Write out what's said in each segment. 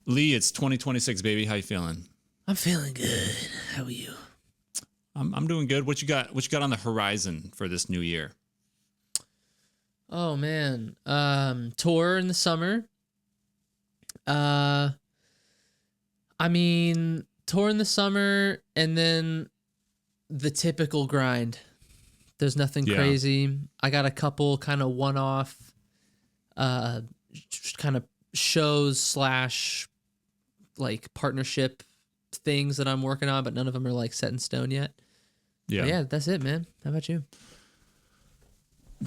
Lee, it's 2026, baby. How you feeling? I'm feeling good. How are you? I'm doing good. What you got? What you got on the horizon for this new year? Oh man. Tour in the summer. Uh tour in the summer and then the typical grind. There's nothing Yeah. crazy. I got a couple kind of one-off uh kind of shows slash like partnership things that I'm working on, but none of them are like set in stone yet. Yeah. But yeah, that's it, man. How about you?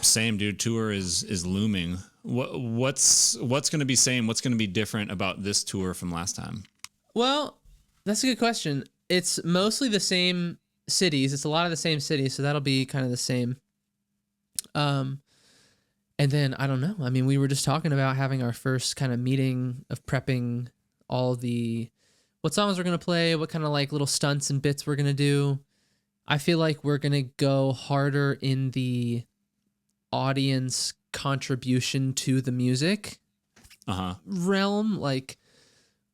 Same, dude. Tour is looming. What's going to be same? What's going to be different about this tour from last time? Well, that's a good question. It's mostly the same cities. It's a lot of the same cities, so that'll be kind of the same. And then I don't know. I mean, we were just talking about having our first kind of meeting of prepping all the what songs we're gonna play, what kind of like little stunts and bits we're gonna do. I feel like we're gonna go harder in the audience contribution to the music realm, like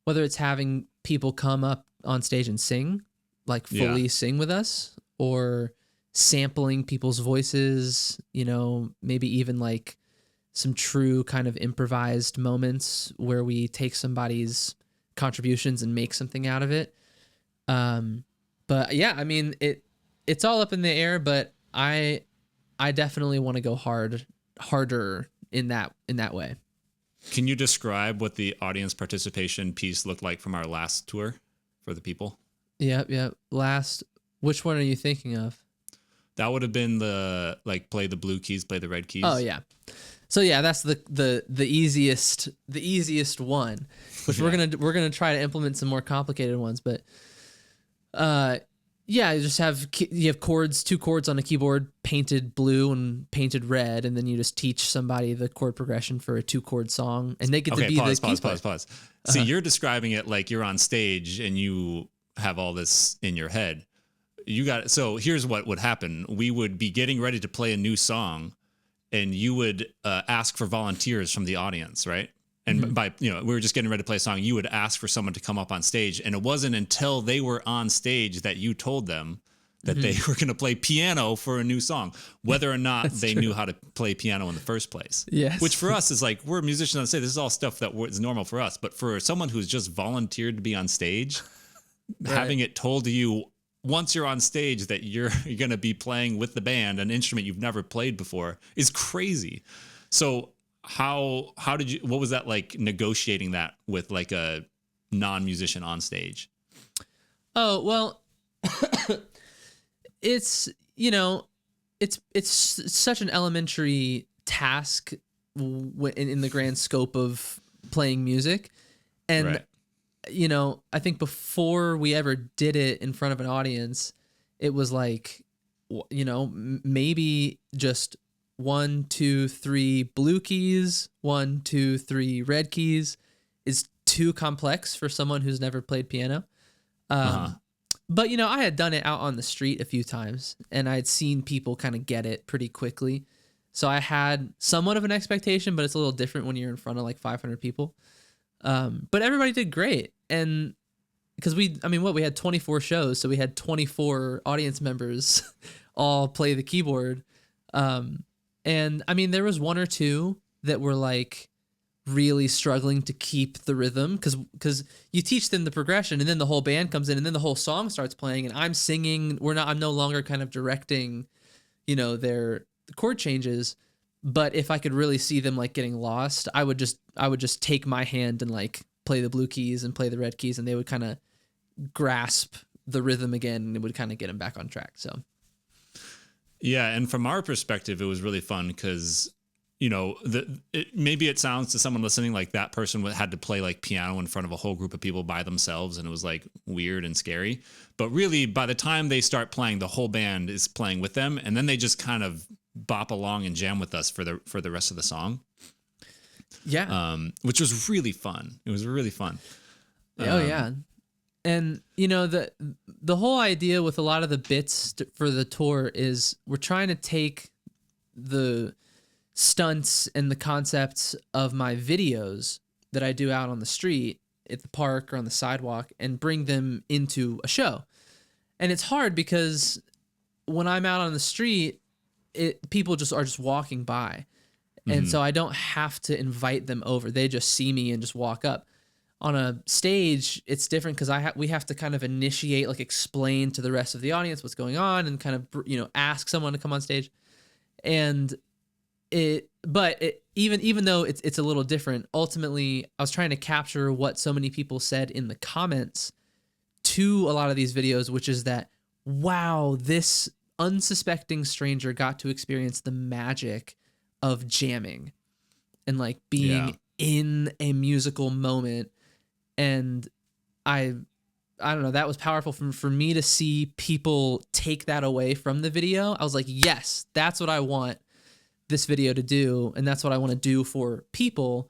whether it's having people come up on stage and sing, like fully sing with us, or sampling people's voices, maybe even like some true kind of improvised moments where we take somebody's contributions and make something out of it. But yeah, I mean, it's all up in the air, but I definitely want to go harder in that way. Can you describe what the audience participation piece looked like from our last tour for the people? Yeah. Which one are you thinking of? That would have been the like play the blue keys, play the red keys. Oh yeah. So yeah, that's the easiest one, which we're gonna try to implement some more complicated ones, but yeah, you have two chords on a keyboard painted blue and painted red, and then you just teach somebody the chord progression for a 2-chord song, and they get to be pause. See, you're describing it like you're on stage and you have all this in your head. So here's what would happen. We would be getting ready to play a new song, and you would ask for volunteers from the audience, right? And by, we were just getting ready to play a song. You would ask for someone to come up on stage. And it wasn't until they were on stage that you told them that they were going to play piano for a new song, whether or not they knew how to play piano in the first place. Yes. Which for us is like, we're musicians on stage. This is all stuff that is normal for us. But for someone who's just volunteered to be on stage, right, having it told to you once you're on stage that you're going to be playing with the band an instrument you've never played before is crazy. So how what was that like, negotiating that with like a non-musician on stage? Oh, well, it's such an elementary task in the grand scope of playing music. And right. I think before we ever did it in front of an audience, it was like, maybe just 1, 2, 3 blue keys, 1, 2, 3 red keys is too complex for someone who's never played piano. But, I had done it out on the street a few times, and I had seen people kind of get it pretty quickly. So I had somewhat of an expectation, but it's a little different when you're in front of like 500 people. But everybody did great. And because we had 24 shows, so we had 24 audience members all play the keyboard. And I mean, there was 1 or 2 that were like really struggling to keep the rhythm because you teach them the progression and then the whole band comes in and then the whole song starts playing and I'm singing. I'm no longer kind of directing, their chord changes. But if I could really see them like getting lost, I would just take my hand and like play the blue keys and play the red keys, and they would kind of grasp the rhythm again, and it would kind of get them back on track. So, yeah, and from our perspective, it was really fun because maybe it sounds to someone listening like that person had to play like piano in front of a whole group of people by themselves, and it was like weird and scary. But really, by the time they start playing, the whole band is playing with them, and then they just kind of bop along and jam with us for the rest of the song. Yeah. Which was really fun. It was really fun. Oh yeah. And the whole idea with a lot of the bits for the tour is we're trying to take the stunts and the concepts of my videos that I do out on the street at the park or on the sidewalk and bring them into a show. And it's hard because when I'm out on the street, people just are just walking by. And so I don't have to invite them over. They just see me and just walk up. On a stage, it's different because we have to kind of initiate, like explain to the rest of the audience what's going on and kind of, ask someone to come on stage. And even though it's a little different, ultimately I was trying to capture what so many people said in the comments to a lot of these videos, which is that, wow, this unsuspecting stranger got to experience the magic of jamming and like being in a musical moment. And I don't know, that was powerful for me to see people take that away from the video. I was like, yes, that's what I want this video to do. And that's what I want to do for people.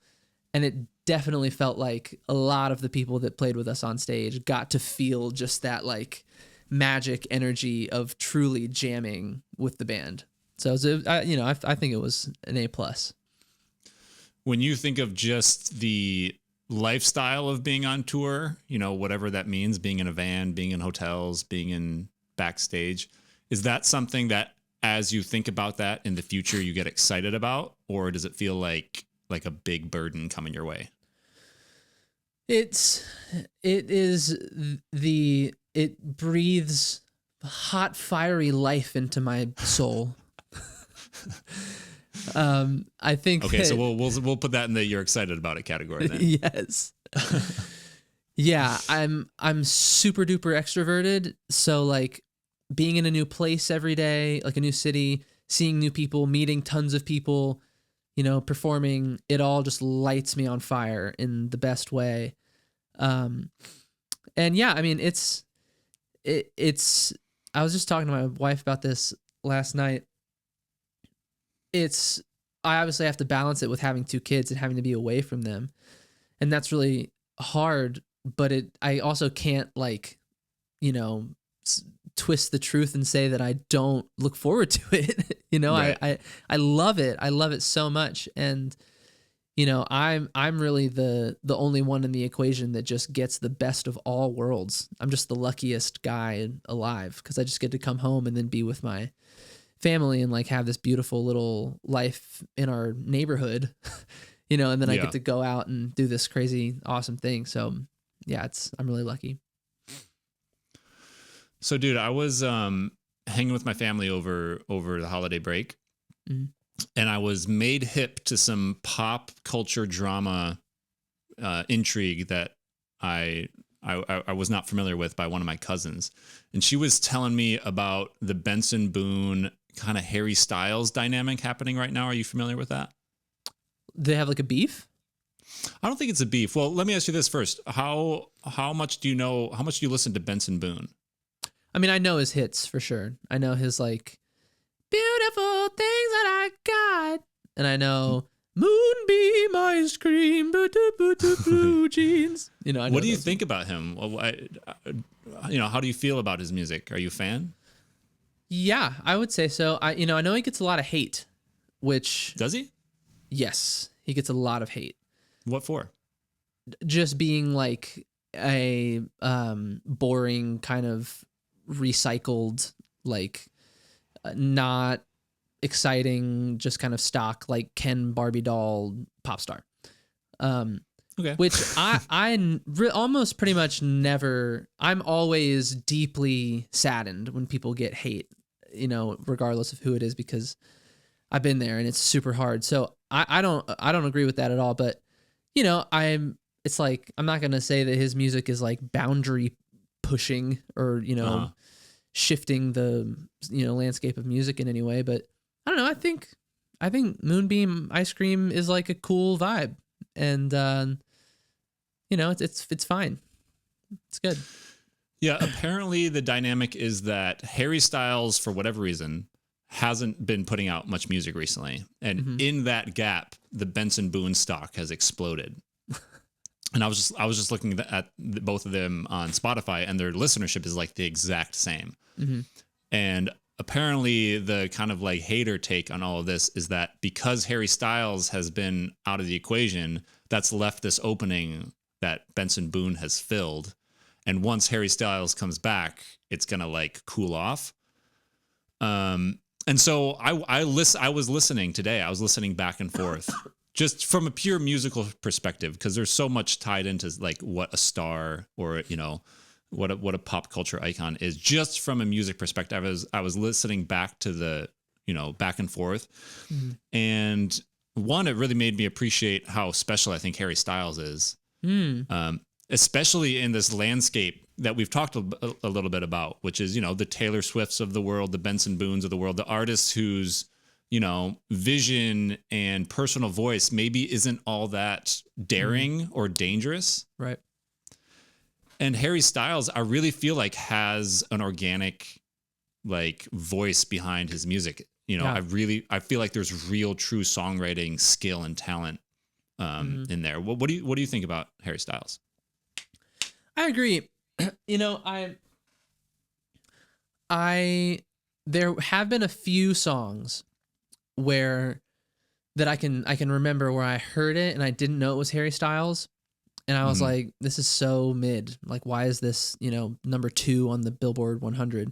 And it definitely felt like a lot of the people that played with us on stage got to feel just that like magic energy of truly jamming with the band. So I think it was an A+. When you think of just the lifestyle of being on tour, whatever that means, being in a van, being in hotels, being in backstage, is that something that as you think about that in the future, you get excited about, or does it feel like a big burden coming your way? It breathes hot, fiery life into my soul. I think. Okay, so we'll put that in the you're excited about it category then. Yes. Yeah, I'm super duper extroverted. So like being in a new place every day, like a new city, seeing new people, meeting tons of people, performing, it all just lights me on fire in the best way. And yeah, I mean, it's I was just talking to my wife about this last night. I obviously have to balance it with having 2 kids and having to be away from them. And that's really hard, but I also can't twist the truth and say that I don't look forward to it. Right. I love it. I love it so much. And, I'm really the only one in the equation that just gets the best of all worlds. I'm just the luckiest guy alive because I just get to come home and then be with my family and like have this beautiful little life in our neighborhood, and then I get to go out and do this crazy, awesome thing. So yeah, I'm really lucky. So dude, I was hanging with my family over the holiday break, and I was made hip to some pop culture drama intrigue that I was not familiar with by one of my cousins. And she was telling me about the Benson Boone kind of Harry Styles dynamic happening right now. Are you familiar with that? They have like a beef? I don't think it's a beef. Well, let me ask you this first. How much do you know? How much do you listen to Benson Boone? I mean, I know his hits for sure. I know his like beautiful things that I got. And I know Moonbeam Ice Cream, blue jeans. I know what do you think about him? How do you feel about his music? Are you a fan? Yeah, I would say so. I know he gets a lot of hate, which... Does he? Yes, he gets a lot of hate. What for? Just being like a boring kind of recycled, like not exciting, just kind of stock, like Ken Barbie doll pop star. Okay. Which almost pretty much never... I'm always deeply saddened when people get hate, regardless of who it is, because I've been there and it's super hard. So I don't agree with that at all. But it's like, I'm not gonna say that his music is like boundary pushing or shifting the landscape of music in any way. But I don't know. I think Moonbeam Ice Cream is like a cool vibe, and it's fine. It's good. Yeah, apparently the dynamic is that Harry Styles, for whatever reason, hasn't been putting out much music recently. And in that gap, the Benson Boone stock has exploded. And I was just looking at both of them on Spotify, and their listenership is like the exact same. And apparently the kind of like hater take on all of this is that because Harry Styles has been out of the equation, that's left this opening that Benson Boone has filled. And once Harry Styles comes back, it's going to like cool off. And so I was listening today. I was listening back and forth just from a pure musical perspective, because there's so much tied into like what a star or, you know, what a pop culture icon is. Just from a music perspective, I was listening back to the, you know, back and forth. Mm-hmm. And one, it really made me appreciate how special I think Harry Styles is. Especially in this landscape that we've talked a little bit about, which is, you know, the Taylor Swifts of the world, the Benson Boones of the world, the artists whose, you know, vision and personal voice maybe isn't all that daring or dangerous. Right. And Harry Styles, I really feel like has an organic like voice behind his music. You know, I feel like there's real true songwriting skill and talent in there. What do you think about Harry Styles? I agree. You know, there have been a few songs that I can remember where I heard it and I didn't know it was Harry Styles, and I was like, this is so mid. Like, why is this, you know, number 2 on the Billboard 100?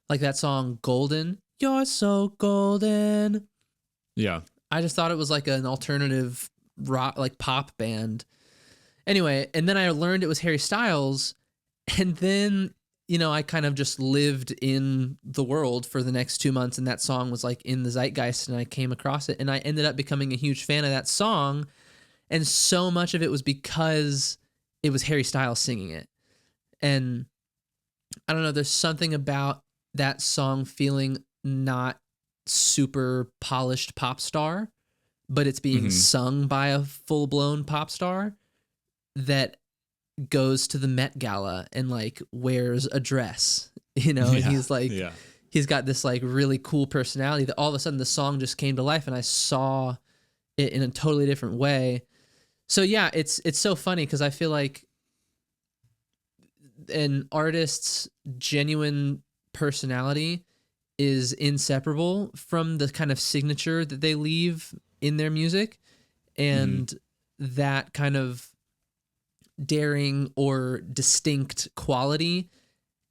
Like that song Golden, You're So Golden. Yeah. I just thought it was like an alternative rock, like pop band. Anyway, and then I learned it was Harry Styles, and then, you know, I kind of just lived in the world for the next 2 months, and that song was like in the zeitgeist, and I came across it, and I ended up becoming a huge fan of that song, and so much of it was because it was Harry Styles singing it. And I don't know, there's something about that song feeling not super polished pop star, but it's being sung by a full-blown pop star that goes to the Met Gala and like wears a dress, you know, and he's like, he's got this like really cool personality that all of a sudden the song just came to life and I saw it in a totally different way. So yeah, it's so funny because I feel like an artist's genuine personality is inseparable from the kind of signature that they leave in their music, and that kind of daring or distinct quality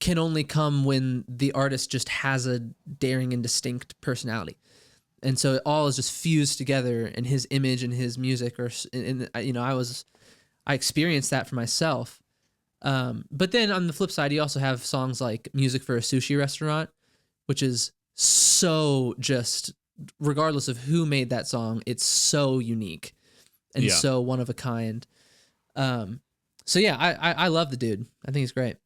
can only come when the artist just has a daring and distinct personality. And so it all is just fused together, and his image and his music you know, I experienced that for myself. But then on the flip side, you also have songs like Music for a Sushi Restaurant, which is so just, regardless of who made that song, it's so unique and so one of a kind. So yeah, I love the dude. I think he's great.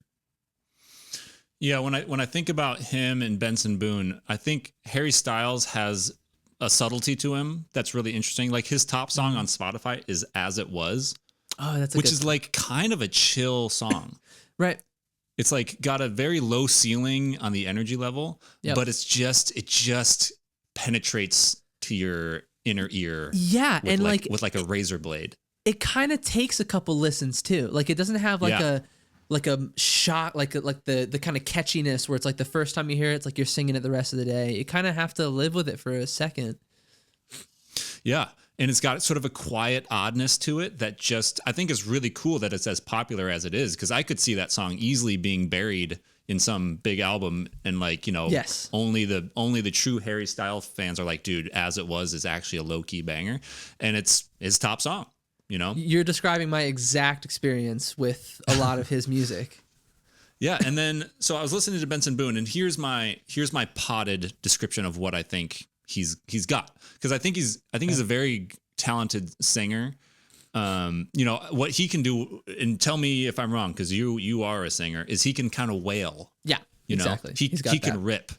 Yeah, when I think about him and Benson Boone, I think Harry Styles has a subtlety to him that's really interesting. Like his top song on Spotify is As It Was. Oh, that's which is like kind of a chill song. Right. It's like got a very low ceiling on the energy level, but it just penetrates to your inner ear. Yeah, and with like a razor blade. It kind of takes a couple listens too. Like it doesn't have like a shot, like the kind of catchiness where it's like the first time you hear it, it's like you're singing it the rest of the day. You kind of have to live with it for a second. Yeah. And it's got sort of a quiet oddness to it that just, I think is really cool that it's as popular as it is. Cause I could see that song easily being buried in some big album and like, you know, only the true Harry Styles fans are like, dude, As It Was is actually a low key banger. And it's his top song, you know? You're describing my exact experience with a lot of his music. Yeah. And then, so I was listening to Benson Boone, and here's my potted description of what I think he's got, because I think he's a very talented singer. You know what he can do, and tell me if I'm wrong, because you are a singer, is he can kind of wail. Yeah, you exactly. know, he can rip,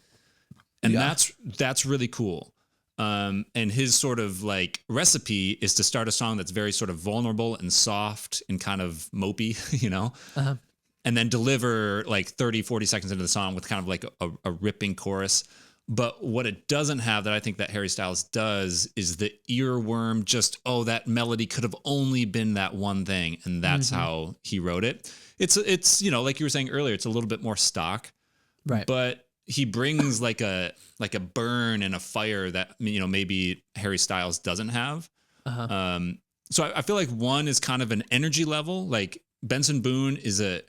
and that's really cool. And his sort of like recipe is to start a song that's very sort of vulnerable and soft and kind of mopey, you know, and then deliver like 30-40 seconds into the song with kind of like a ripping chorus. But what it doesn't have that I think that Harry Styles does is the earworm, just, oh, that melody could have only been that one thing. And that's how he wrote it. It's, you know, like you were saying earlier, it's a little bit more stock. Right. But he brings like a burn and a fire that, you know, maybe Harry Styles doesn't have. So I feel like one is kind of an energy level. Like Benson Boone is a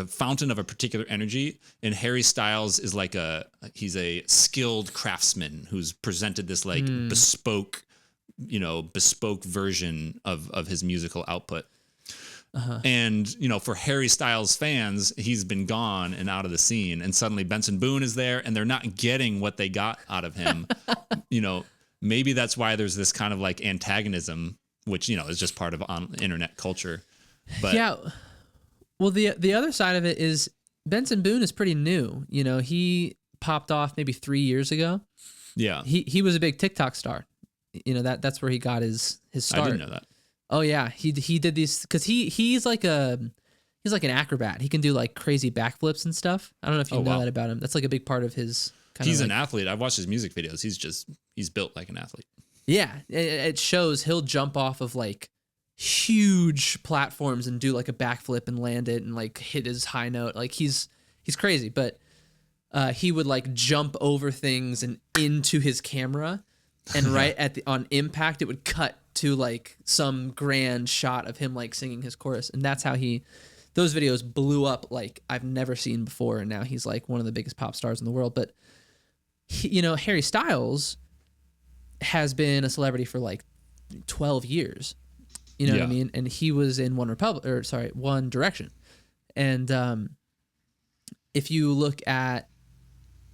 fountain of a particular energy, and Harry Styles is like he's a skilled craftsman who's presented this like bespoke version of his musical output. And for Harry Styles fans, he's been gone and out of the scene, and suddenly Benson Boone is there, and they're not getting what they got out of him. Maybe that's why there's this kind of like antagonism, which is just part of internet culture. But yeah, well, the other side of it is Benson Boone is pretty new. He popped off maybe 3 years ago. Yeah, he was a big TikTok star. That's where he got his start. I didn't know that. Oh yeah, he did these because he's like an acrobat. He can do like crazy backflips and stuff. I don't know if you know that about him. That's like a big part of his. He's an athlete. I've watched his music videos. He's built like an athlete. Yeah, it shows. He'll jump off of like huge platforms and do like a backflip and land it and like hit his high note. Like he's crazy, but he would like jump over things and into his camera, and right on impact, it would cut to like some grand shot of him like singing his chorus, and that's how those videos blew up like I've never seen before, and now he's like one of the biggest pop stars in the world. But Harry Styles has been a celebrity for like 12 years. You know what I mean? And he was in One Direction. And if you look at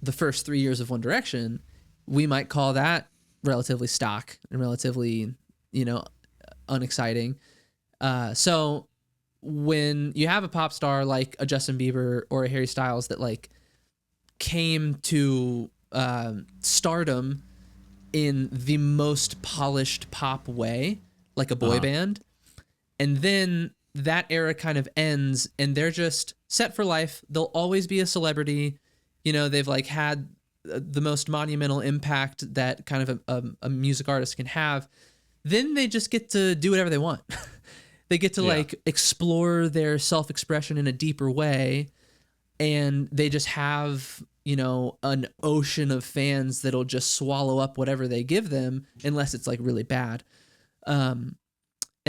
the first 3 years of One Direction, we might call that relatively stock and relatively, unexciting. So when you have a pop star like a Justin Bieber or a Harry Styles that like came to stardom in the most polished pop way, like a boy band, and then that era kind of ends and they're just set for life. They'll always be a celebrity. They've like had the most monumental impact that kind of a music artist can have. Then they just get to do whatever they want. They get to like explore their self-expression in a deeper way, and they just have an ocean of fans that'll just swallow up whatever they give them, unless it's like really bad. And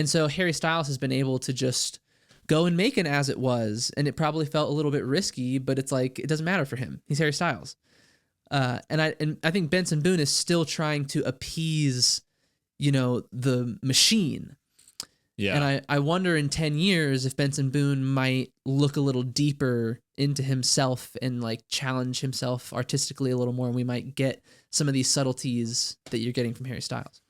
so Harry Styles has been able to just go and make an As It Was, and it probably felt a little bit risky, but it's like it doesn't matter for him. He's Harry Styles. And I think Benson Boone is still trying to appease, the machine. Yeah. And I wonder in 10 years if Benson Boone might look a little deeper into himself and like challenge himself artistically a little more, and we might get some of these subtleties that you're getting from Harry Styles.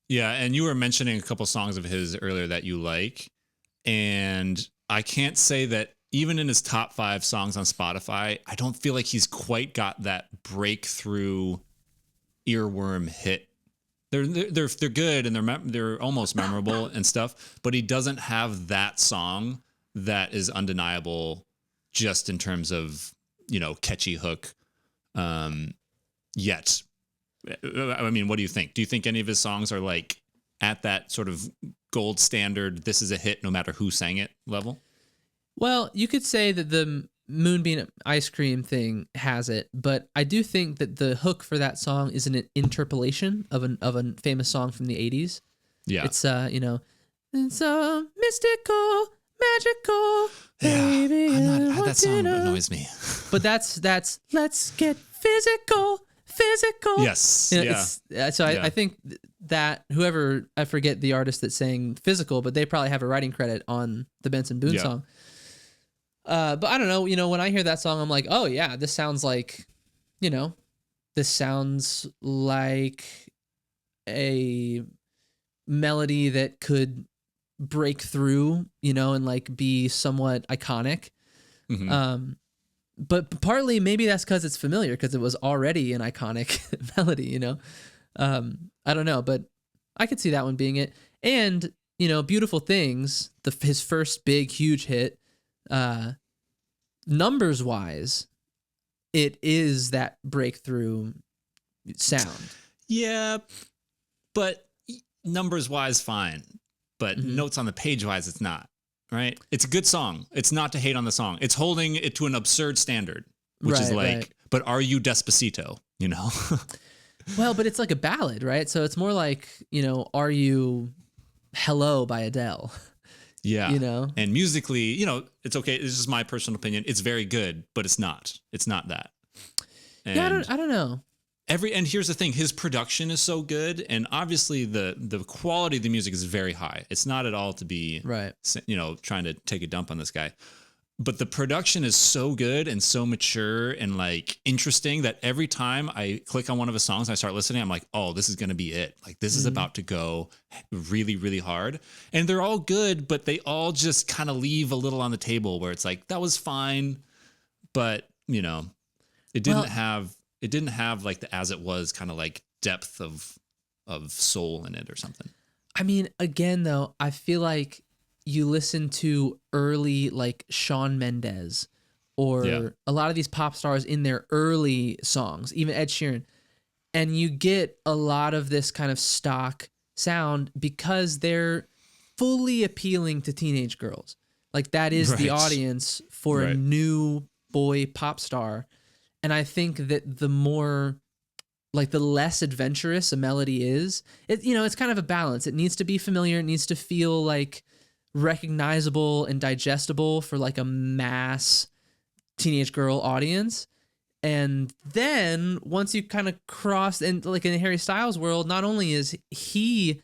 Yeah, and you were mentioning a couple songs of his earlier that you like, and I can't say that even in his top 5 songs on Spotify, I don't feel like he's quite got that breakthrough earworm hit. They're good and they're almost memorable and stuff, but he doesn't have that song that is undeniable just in terms of catchy hook yet. I mean, what do you think? Do you think any of his songs are like at that sort of gold standard, this is a hit no matter who sang it level? Well, you could say that the Moonbeam Ice Cream thing has it, but I do think that the hook for that song is an interpolation of a famous song from the 80s. Yeah. It's it's so mystical, magical, baby. That song annoys me. But that's let's get physical. Yes. I think that whoever, I forget the artist that sang Physical, but they probably have a writing credit on the Benson Boone song. But I don't know, when I hear that song, I'm like, oh yeah, this sounds like a melody that could break through, and like be somewhat iconic. Mm-hmm. But partly maybe that's because it's familiar, because it was already an iconic melody, I don't know, but I could see that one being it. And, Beautiful Things, his first big, huge hit, numbers wise, it is that breakthrough sound. Yeah, but numbers wise, fine. But notes on the page wise, it's not. Right? It's a good song. It's not to hate on the song. It's holding it to an absurd standard, which is like, but are you Despacito? Well, but it's like a ballad, right? So it's more like, are you Hello by Adele. Yeah. You know? And musically, it's okay. This is my personal opinion. It's very good, but it's not. It's not that. And Yeah, I don't know. and here's the thing, his production is so good, and obviously the quality of the music is very high. It's not at all to be Right. trying to take a dump on this guy. But the production is so good and so mature and like interesting that every time I click on one of his songs and I start listening, I'm like, oh, this is going to be it. Like this is about to go really, really hard. And they're all good, but they all just kind of leave a little on the table where it's like, that was fine. But, it didn't have like the as it was kind of like depth of soul in it or something. I mean, again, though, I feel like you listen to early like Shawn Mendes or a lot of these pop stars in their early songs, even Ed Sheeran, and you get a lot of this kind of stock sound because they're fully appealing to teenage girls. Like that is the audience for a new boy pop star. And I think that the more like the less adventurous a melody is, it's kind of a balance. It needs to be familiar. It needs to feel like recognizable and digestible for like a mass teenage girl audience. And then once you kind of cross, and like in the Harry Styles world, not only is he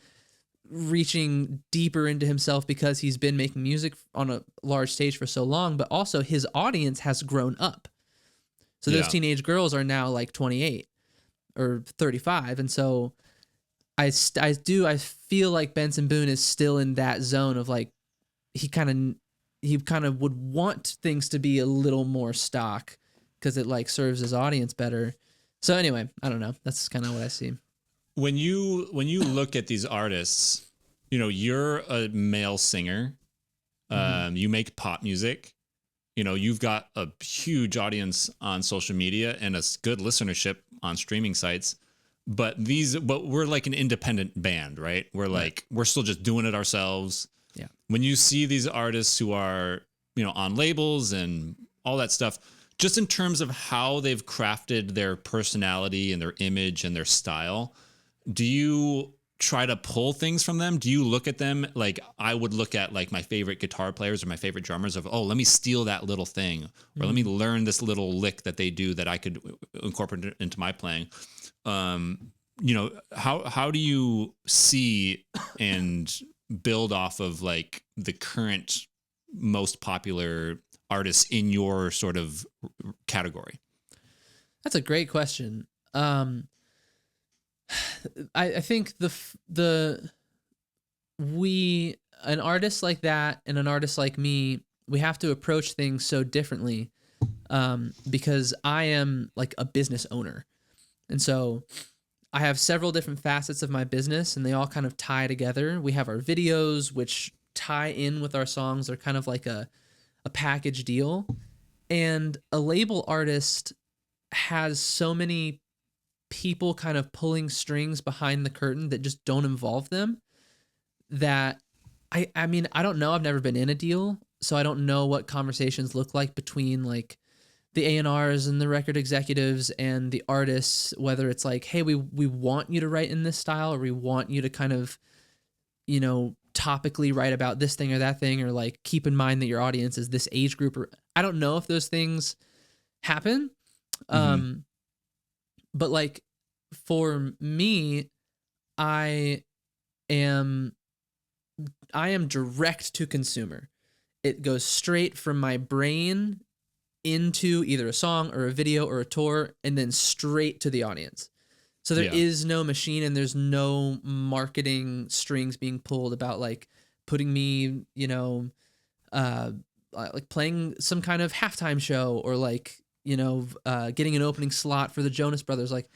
reaching deeper into himself because he's been making music on a large stage for so long, but also his audience has grown up. So those teenage girls are now like 28 or 35. And so I feel like Benson Boone is still in that zone of like, he kind of would want things to be a little more stock because it like serves his audience better. So anyway, I don't know. That's kind of what I see. When you look at these artists, you're a male singer. You make pop music. You've got a huge audience on social media and a good listenership on streaming sites. But we're like an independent band, right? We're still just doing it ourselves. Yeah. When you see these artists who are, on labels and all that stuff, just in terms of how they've crafted their personality and their image and their style, do you try to pull things from them? Do you look at them like I would look at like my favorite guitar players or my favorite drummers of, oh, let me steal that little thing, or let me learn this little lick that they do that I could incorporate into my playing? How do you see and build off of like the current most popular artists in your sort of category? That's a great question. I think an artist like that and an artist like me, we have to approach things so differently because I am like a business owner. And so I have several different facets of my business and they all kind of tie together. We have our videos, which tie in with our songs. They're kind of like a package deal. And a label artist has so many people kind of pulling strings behind the curtain that just don't involve them that I mean, I don't know. I've never been in a deal, so I don't know what conversations look like between like the A&Rs and the record executives and the artists, whether it's like, hey, we want you to write in this style, or we want you to kind of, topically write about this thing or that thing, or like keep in mind that your audience is this age group. Or I don't know if those things happen. But like for me, I am direct to consumer. It goes straight from my brain into either a song or a video or a tour, and then straight to the audience. So there is no machine and there's no marketing strings being pulled about like putting me, like playing some kind of halftime show or like, getting an opening slot for the Jonas Brothers. Like,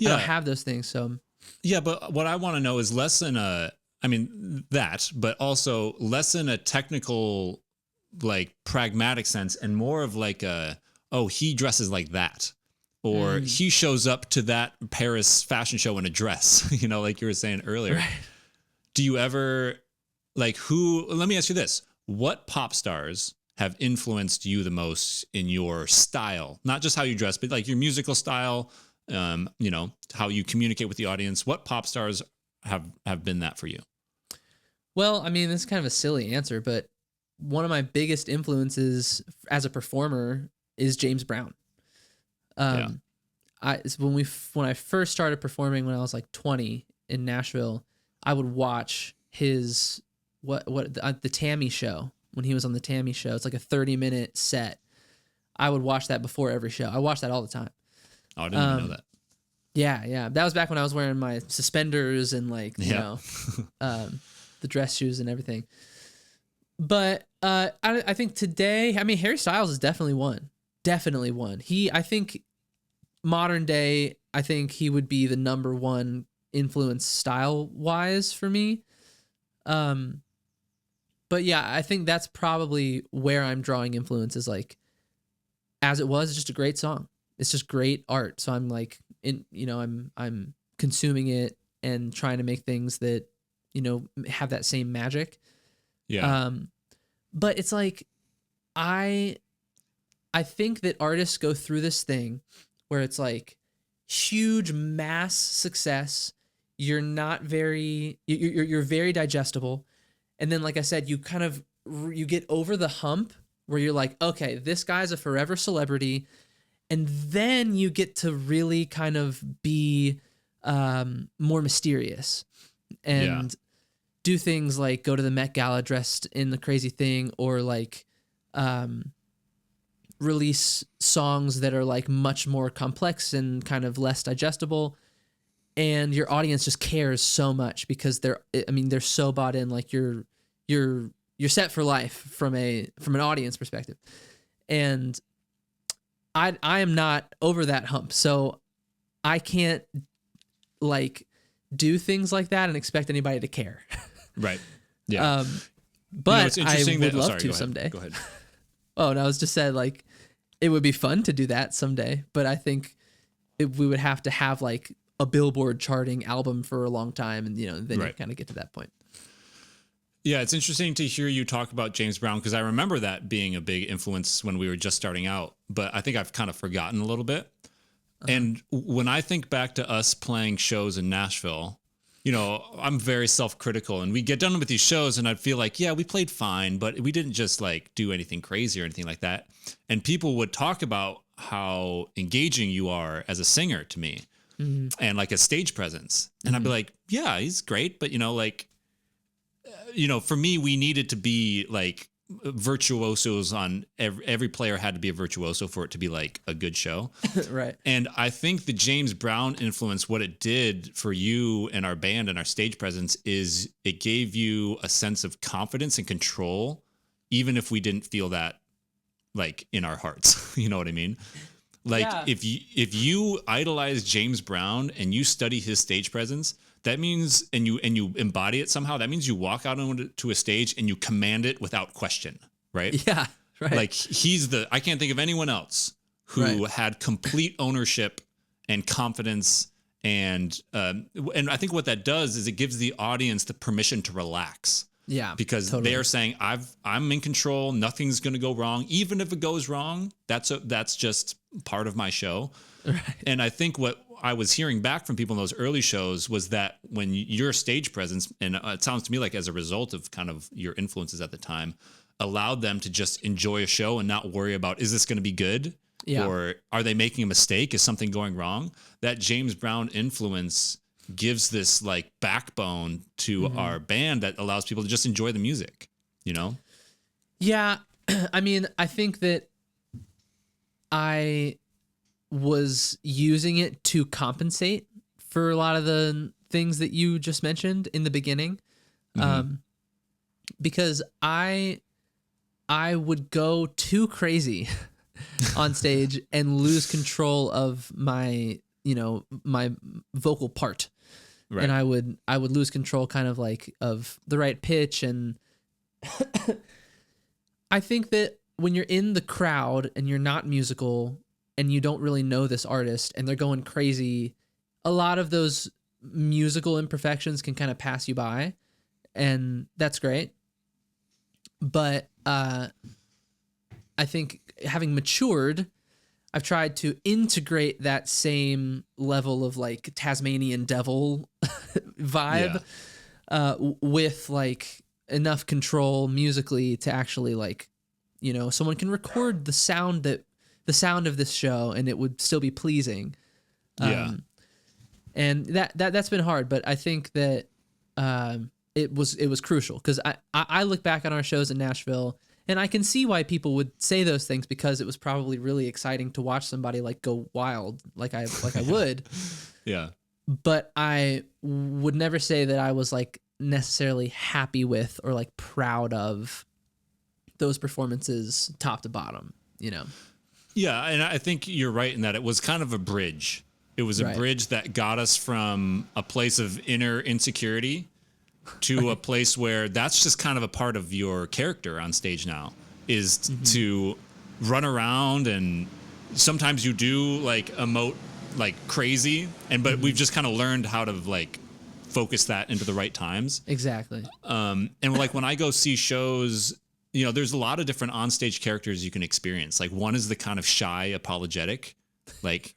I don't have those things. So yeah, but what I want to know is less in but also less in a technical, like pragmatic sense, and more of like he dresses like that, or he shows up to that Paris fashion show in a dress, like you were saying earlier. Right. Do you ever let me ask you this. What pop stars have influenced you the most in your style? Not just how you dress, but like your musical style, how you communicate with the audience. What pop stars have been that for you? Well, I mean, this is kind of a silly answer, but one of my biggest influences as a performer is James Brown. Yeah. When I first started performing when I was like 20 in Nashville, I would watch his the Tammy show when he was on the Tammy show. It's like a 30-minute set. I would watch that before every show. I watched that all the time. Oh, I didn't even know that. Yeah. That was back when I was wearing my suspenders and like, you know, the dress shoes and everything. But I think today, I mean, Harry Styles is definitely one. Definitely one. I think modern day, I think he would be the number one influence style wise for me. But yeah, I think that's probably where I'm drawing influence is like, As It Was is just a great song. It's just great art. So I'm like, I'm consuming it and trying to make things that, you know, have that same magic. Yeah. But it's like, I think that artists go through this thing where it's like huge mass success. You're very digestible. And then, like I said, you get over the hump where you're like, okay, this guy's a forever celebrity. And then you get to really kind of be more mysterious and do things like go to the Met Gala dressed in the crazy thing, or like release songs that are like much more complex and kind of less digestible. And your audience just cares so much because they're so bought in. Like you're set for life from an audience perspective. And I am not over that hump. So I can't like do things like that and expect anybody to care. Right. Yeah. But I would love to go someday. Go ahead. Oh, and I was just said like it would be fun to do that someday. But I think we would have to have like a Billboard charting album for a long time, and then you kind of get to that point. Yeah, it's interesting to hear you talk about James Brown because I remember that being a big influence when we were just starting out, but I think I've kind of forgotten a little bit. And when I think back to us playing shows in Nashville, I'm very self-critical, and we get done with these shows and I'd feel like, yeah, we played fine, but we didn't just like do anything crazy or anything like that. And people would talk about how engaging you are as a singer to me. Mm-hmm. And like a stage presence. And I'd be like, yeah, he's great. But, for me, we needed to be like virtuosos on every player had to be a virtuoso for it to be like a good show. Right. And I think the James Brown influence, what it did for you and our band and our stage presence is it gave you a sense of confidence and control, even if we didn't feel that like in our hearts. You know what I mean? Like if you idolize James Brown and you study his stage presence, that means and you embody it somehow, that means you walk out onto a stage and you command it without question, right? Yeah, right. Like I can't think of anyone else who had complete ownership and confidence and I think what that does is it gives the audience the permission to relax. Yeah, because totally. They are saying I'm in control. Nothing's going to go wrong. Even if it goes wrong, that's just part of my show. Right. And I think what I was hearing back from people in those early shows was that when your stage presence, and it sounds to me like as a result of kind of your influences at the time, allowed them to just enjoy a show and not worry about, is this going to be good? Yeah. Or are they making a mistake? Is something going wrong? That James Brown influence gives this like backbone to our band that allows people to just enjoy the music, Yeah. I mean, I think that I was using it to compensate for a lot of the things that you just mentioned in the beginning. Because I would go too crazy on stage and lose control of my vocal part. Right. And I would lose control kind of like of the right pitch. And I think that when you're in the crowd and you're not musical and you don't really know this artist and they're going crazy, a lot of those musical imperfections can kind of pass you by, and that's great. But I think having matured, I've tried to integrate that same level of like Tasmanian devil vibe with like enough control musically to actually like, someone can record the sound of this show and it would still be pleasing. Yeah. And that's been hard, but I think that it was crucial, because I look back on our shows in Nashville and I can see why people would say those things, because it was probably really exciting to watch somebody like go wild like I would. Yeah. But I would never say that I was like necessarily happy with or like proud of those performances top to bottom, Yeah, and I think you're right in that it was kind of a bridge. It was a bridge that got us from a place of inner insecurity to a place where that's just kind of a part of your character on stage now, is to run around, and sometimes you do like emote like crazy, but we've just kind of learned how to like focus that into the right times. Exactly. And like when I go see shows, there's a lot of different onstage characters you can experience. Like one is the kind of shy, apologetic, like,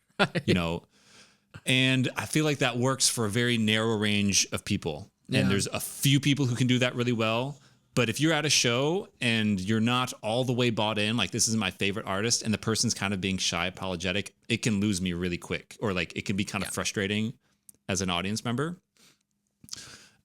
and I feel like that works for a very narrow range of people. Yeah. And there's a few people who can do that really well. But if you're at a show and you're not all the way bought in, like this is my favorite artist, and the person's kind of being shy, apologetic, it can lose me really quick, or like it can be kind of frustrating as an audience member.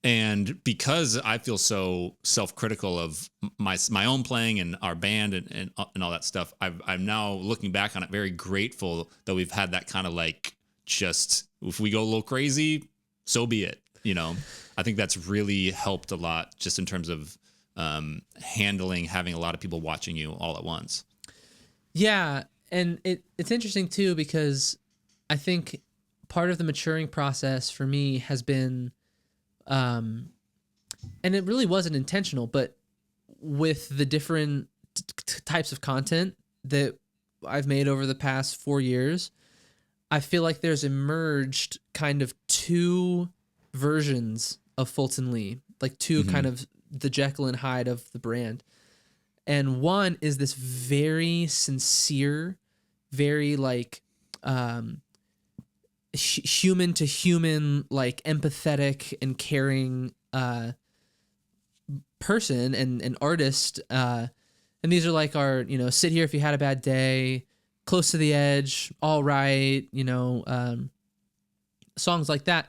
And because I feel so self-critical of my own playing and our band and all that stuff, I'm now looking back on it very grateful that we've had that kind of like, just if we go a little crazy, so be it. I think that's really helped a lot just in terms of handling having a lot of people watching you all at once. Yeah, and it's interesting too, because I think part of the maturing process for me has been, and it really wasn't intentional, but with the different types of content that I've made over the past 4 years, I feel like there's emerged kind of two versions of Fulton Lee, like two kind of the Jekyll and Hyde of the brand. And one is this very sincere, very like human to human, like empathetic and caring person and artist. And these are like our, sit here if you had a bad day, close to the edge, all right, songs like that.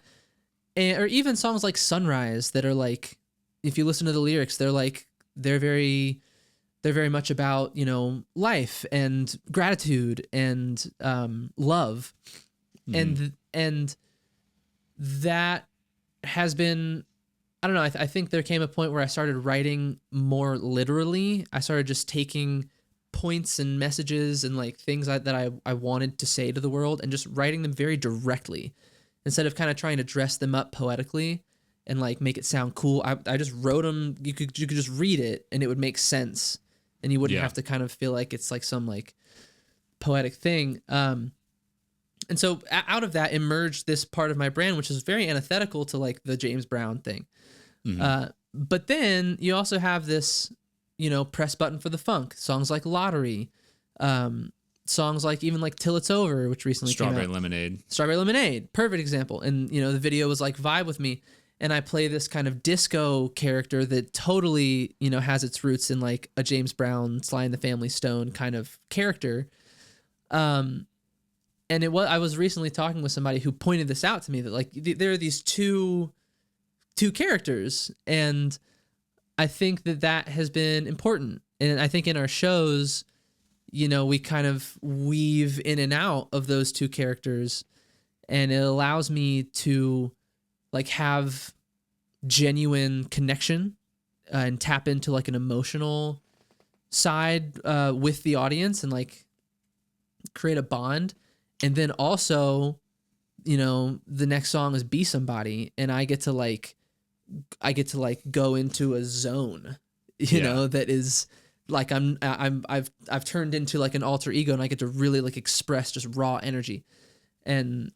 Or even songs like Sunrise that are like, if you listen to the lyrics, they're very much about, life and gratitude and love. And that has been, I don't know, I think there came a point where I started writing more literally. I started just taking points and messages and like things that I wanted to say to the world and just writing them very directly, instead of kind of trying to dress them up poetically and like make it sound cool. I just wrote them. You could just read it and it would make sense, and you wouldn't have to kind of feel like it's like some like poetic thing. And so out of that emerged this part of my brand, which is very antithetical to like the James Brown thing. But then you also have this, press button for the funk, songs like Lottery, songs like even like Till It's Over, which recently came out. Strawberry Lemonade, perfect example. And, the video was like Vibe With Me. And I play this kind of disco character that totally, has its roots in like a James Brown, Sly and the Family Stone kind of character. And I was recently talking with somebody who pointed this out to me, that like there are these two characters, and I think that has been important. And I think in our shows, we kind of weave in and out of those two characters, and it allows me to like have genuine connection and tap into like an emotional side with the audience and like create a bond. And then also, the next song is Be Somebody, and I get to go into a zone, that is like I've turned into like an alter ego, and I get to really like express just raw energy. And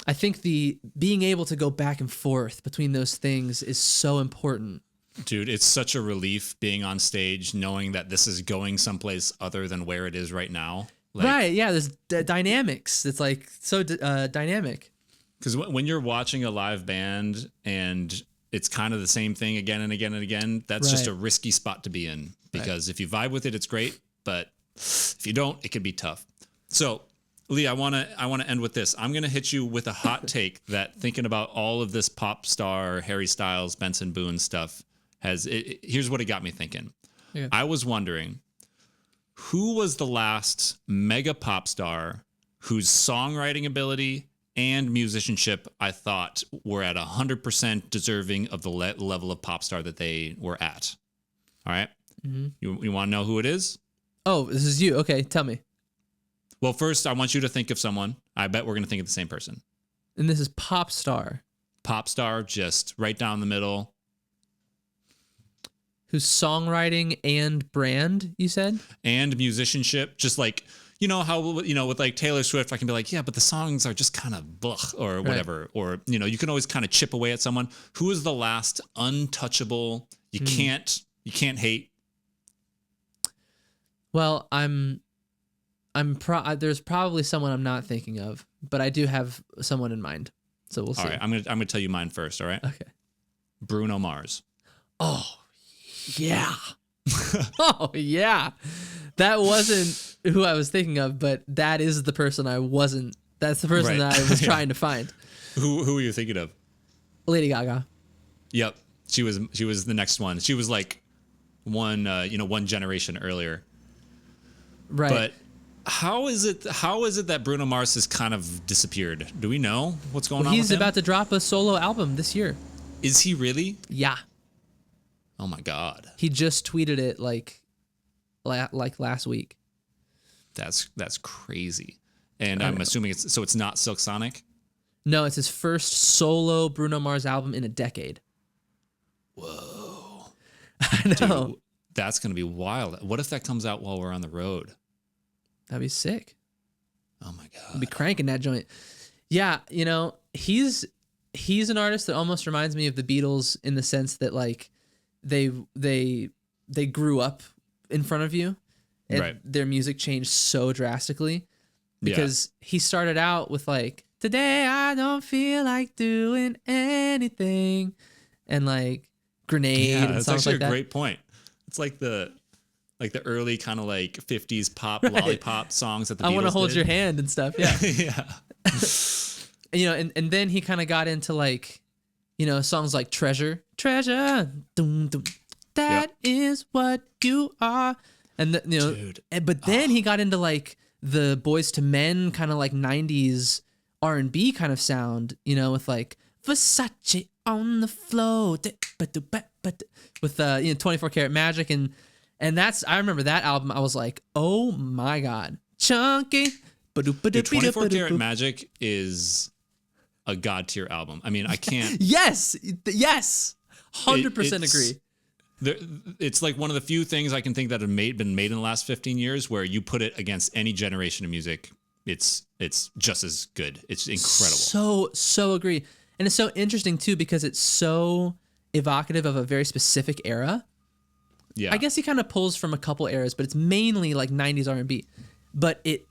I think the being able to go back and forth between those things is so important. Dude, it's such a relief being on stage, knowing that this is going someplace other than where it is right now. Like, right, yeah, there's dynamics. It's like so dynamic. Because when you're watching a live band and it's kind of the same thing again and again and again, that's just Right. a risky spot to be in, because if you vibe with it, it's great. But if you don't, it could be tough. So, Lee, I want to end with this. I'm going to hit you with a hot take that, thinking about all of this pop star, Harry Styles, Benson Boone stuff, here's what it got me thinking. Yeah. I was wondering, who was the last mega pop star whose songwriting ability and musicianship I thought were at 100% deserving of the level of pop star that they were at? All right. Mm-hmm. You want to know who it is? Oh, this is you. Okay, tell me. Well, first, I want you to think of someone. I bet we're going to think of the same person. And this is pop star. Pop star, just right down the middle. Whose songwriting and brand, you said? And musicianship, just like, you know how, you know, with like Taylor Swift, I can be like, yeah, but the songs are just kind of blech or whatever. Right. Or, you know, you can always kind of chip away at someone. Who is the last untouchable, you can't hate? Well, there's probably someone I'm not thinking of, but I do have someone in mind. So we'll see. All right, I'm gonna tell you mine first. All right. Okay. Bruno Mars. Oh, yeah. Oh, yeah. That wasn't who I was thinking of, but that is the person I wasn't. That's the person that I was trying to find. Who are you thinking of? Lady Gaga. Yep. She was the next one. She was like one generation earlier. Right. But how is it that Bruno Mars has kind of disappeared? Do we know what's going on with him? He's about to drop a solo album this year. Is he really? Yeah. Oh my God. He just tweeted it like last week. That's crazy. And I'm assuming it's not Silk Sonic? No, it's his first solo Bruno Mars album in a decade. Whoa. I know. Dude, that's going to be wild. What if that comes out while we're on the road? That'd be sick. Oh my God. I'd be cranking that joint. Yeah, you know, he's an artist that almost reminds me of the Beatles in the sense that like they grew up in front of you and their music changed so drastically because he started out with like, today I don't feel like doing anything, and like Grenade and that's songs actually like that. a great point. It's like the early kind of like 50s pop lollipop songs that the Beatles I want to hold did. your hand and stuff. Yeah. Yeah. You know, and then he kind of got into like, you know, songs like Treasure, dum, dum, that is what you are. And, you know, dude. But then he got into like the Boys to Men kind of like 90s R&B kind of sound, you know, with like Versace on the floor with 24 Karat Magic, and that's, I remember that album. I was like, oh my God, chunky. Dude, 24 Karat Magic is a god tier album. I mean, I can't. Yes, 100% agree. It's like one of the few things I can think that have been made in the last 15 years where you put it against any generation of music, it's just as good. It's incredible. So agree. And it's so interesting too because it's so evocative of a very specific era. Yeah. I guess he kind of pulls from a couple eras, but it's mainly like 90s R&B. But it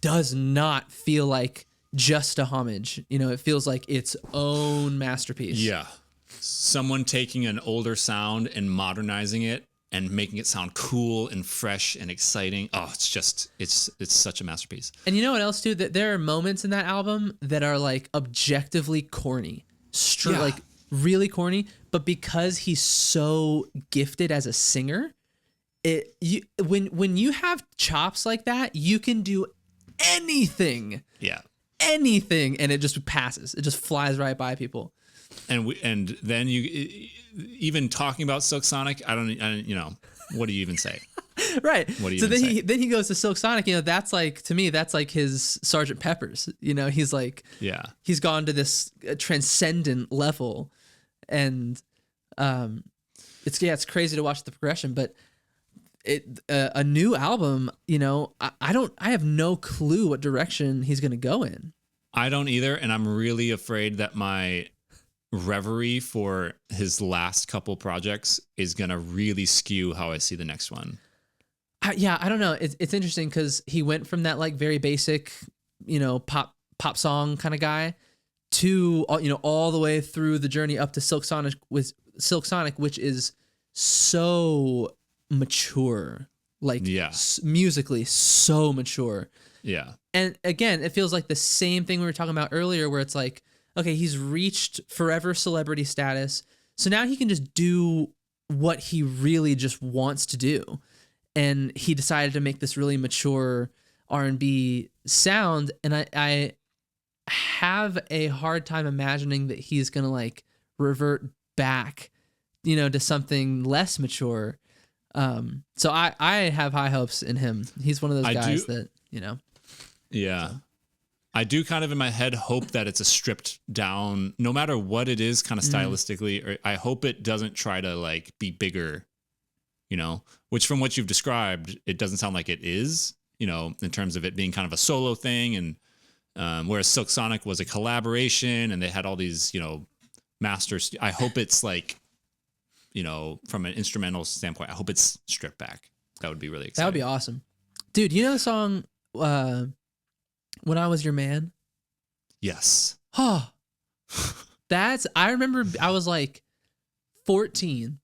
does not feel like just a homage. You know, it feels like its own masterpiece. Yeah. Someone taking an older sound and modernizing it and making it sound cool and fresh and exciting. Oh, it's such a masterpiece. And you know what else, too? That there are moments in that album that are like objectively corny. Like really corny, but because he's so gifted as a singer, when you have chops like that, you can do anything. Yeah. Anything, and it just passes. It just flies right by people. And then you even talking about Silk Sonic, I don't you know, what do you even say? Right. What do you so even say? Then he goes to Silk Sonic, you know, that's like, to me, that's like his Sgt. Pepper's. You know, he's like, he's gone to this transcendent level, and it's crazy to watch the progression, but a new album, you know, I have no clue what direction he's going to go in. I don't either, and I'm really afraid that my reverie for his last couple projects is going to really skew how I see the next one. I don't know. It's interesting because he went from that like very basic, you know, pop song kind of guy to all the way through the journey up to Silk Sonic, which is so mature, like musically so mature. Yeah. And again, it feels like the same thing we were talking about earlier, where it's like, okay, he's reached forever celebrity status, so now he can just do what he really just wants to do. And he decided to make this really mature R&B sound, and I have a hard time imagining that he's gonna like revert back, to something less mature. So I have high hopes in him. He's one of those guys that. Yeah. So. I do kind of in my head hope that it's a stripped down, no matter what it is, kind of stylistically, or I hope it doesn't try to like be bigger, which from what you've described, it doesn't sound like it is, in terms of it being kind of a solo thing. And whereas Silk Sonic was a collaboration and they had all these, masters. I hope it's like, from an instrumental standpoint, I hope it's stripped back. That would be really exciting. That would be awesome. Dude, you know the song, When I Was Your Man? Yes. Oh, I remember I was like 14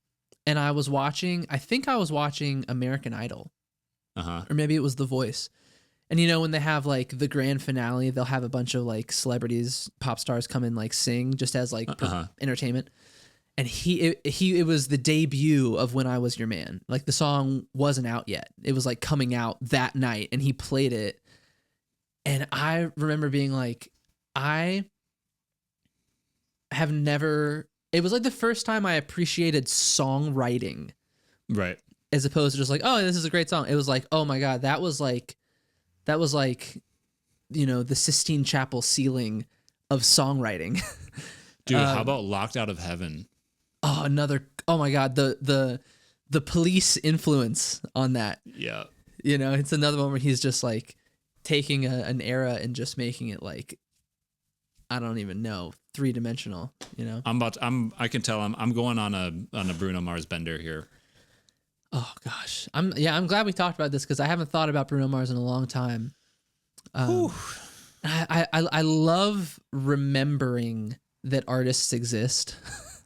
and I was watching American Idol. Or maybe it was The Voice. And when they have like the grand finale, they'll have a bunch of like celebrities, pop stars come and like sing just as like entertainment. And it was the debut of When I Was Your Man. Like the song wasn't out yet. It was like coming out that night and he played it. And I remember being like, I have never, it was like the first time I appreciated songwriting. Right. As opposed to just like, oh, this is a great song. It was like, oh my God, that was like, the Sistine Chapel ceiling of songwriting. Dude, how about Locked Out of Heaven? Oh, oh my God, the Police influence on that. Yeah. It's another one where he's just like taking an era and just making it like, I don't even know, 3-dimensional, I can tell I'm going on a Bruno Mars bender here. Oh gosh. I'm glad we talked about this because I haven't thought about Bruno Mars in a long time. I love remembering that artists exist.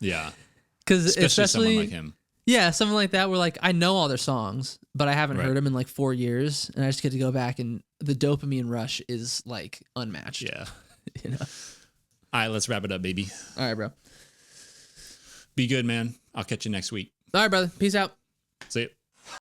Yeah. Because especially someone like him. Yeah, someone like that where like I know all their songs, but I haven't heard them in like 4 years, and I just get to go back and the dopamine rush is like unmatched. Yeah. All right, let's wrap it up, baby. All right, bro. Be good, man. I'll catch you next week. All right, brother. Peace out. See you.